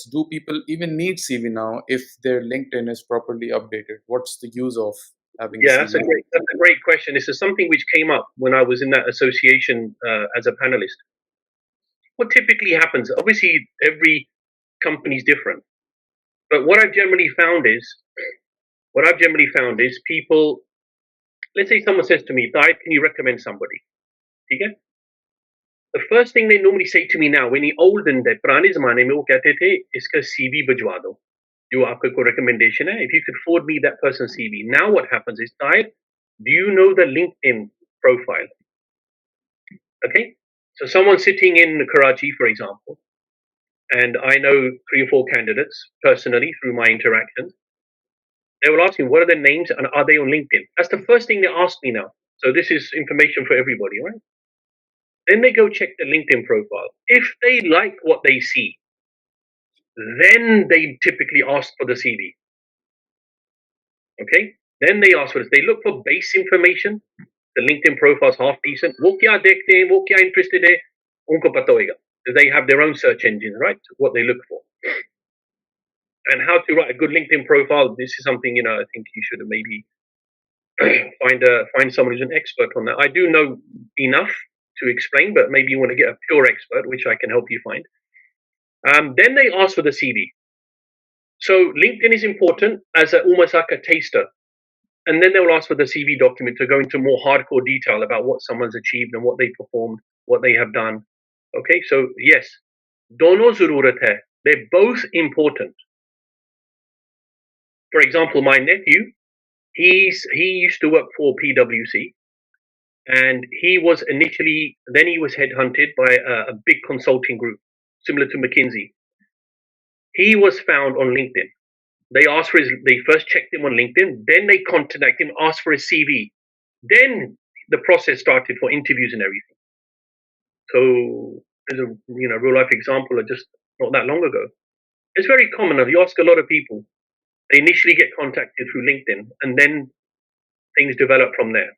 curious, do people even need CV now if their LinkedIn is properly updated? What's the use of having a Yeah, CV? that's a great question. This is something which came up when I was in that association as a panelist. What typically happens, obviously, every company is different, but what I've generally found is people. Let's say someone says to me, "Diet, can you recommend somebody?" Okay? The first thing they normally say to me now, when the olden day, पुराने ज़माने में वो कहते थे, इसका CV भिजवा दो, जो आपका कोई recommendation है. If you could forward me that person's CV. Now what happens is, Diet, do you know the LinkedIn profile? Okay, so someone sitting in Karachi, for example, and I know 3 or 4 candidates personally through my interactions. They will ask me, what are their names and are they on LinkedIn? That's the first thing they ask me now. So this is information for everybody, right? Then they go check the LinkedIn profile. If they like what they see, then they typically ask for the CV. Okay? Then they ask for this. They look for base information. The LinkedIn profile is half decent. वो क्या देखते हैं, वो क्या interested है, उनको पता होगा. They have their own search engine, right? What they look for. And how to write a good LinkedIn profile. This is something, I think you should maybe find someone who's an expert on that. I do know enough to explain, but maybe you want to get a pure expert, which I can help you find. Then they ask for the CV. So LinkedIn is important as almost like a taster. And then they will ask for the CV document to go into more hardcore detail about what someone's achieved and what they performed, what they have done. Okay, so yes, dono zarurat hai. They're both important. For example, my nephew, he used to work for PwC, and he was headhunted by a big consulting group similar to McKinsey. He was found on LinkedIn. They first checked him on LinkedIn, then they contacted him, asked for his CV. Then the process started for interviews and everything. So there's a real life example of just not that long ago. It's very common. If you ask a lot of people, they initially get contacted through LinkedIn, and then things develop from there.